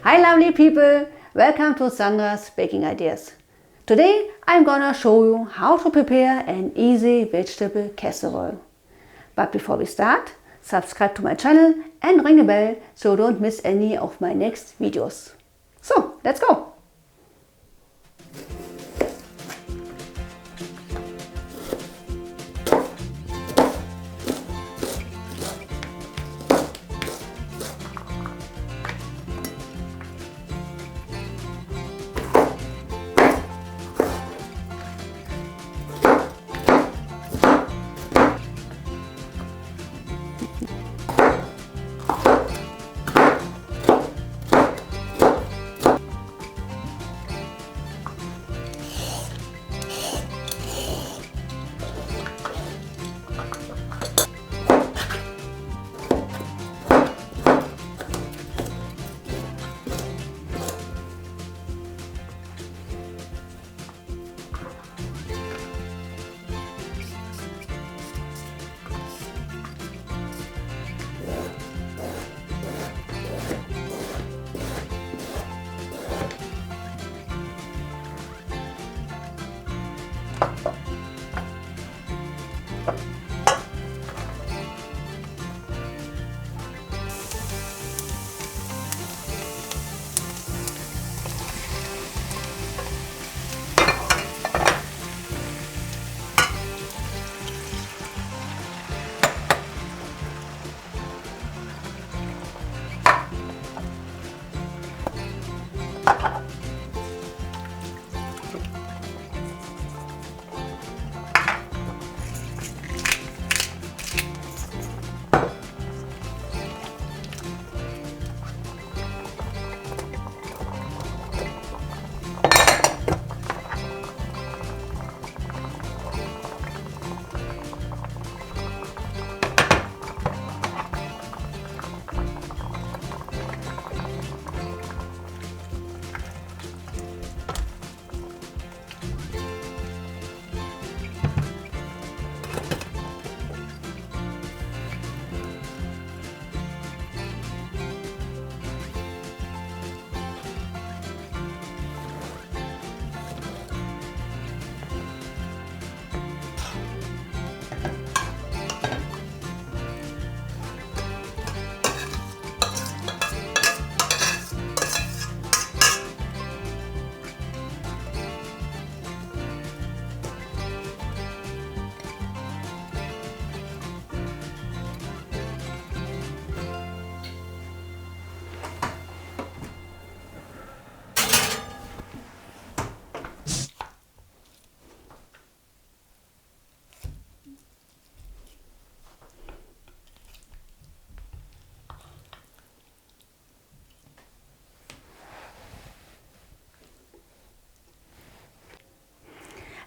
Hi lovely people, welcome to Sandra's Baking Ideas. Today I'm gonna show you how to prepare an easy vegetable casserole. But before we start, subscribe to my channel and ring the bell so you don't miss any of my next videos. So, let's go!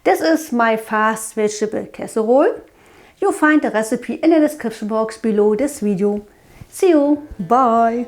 This is my fast vegetable casserole. You'll find the recipe in the description box below this video. See you, bye!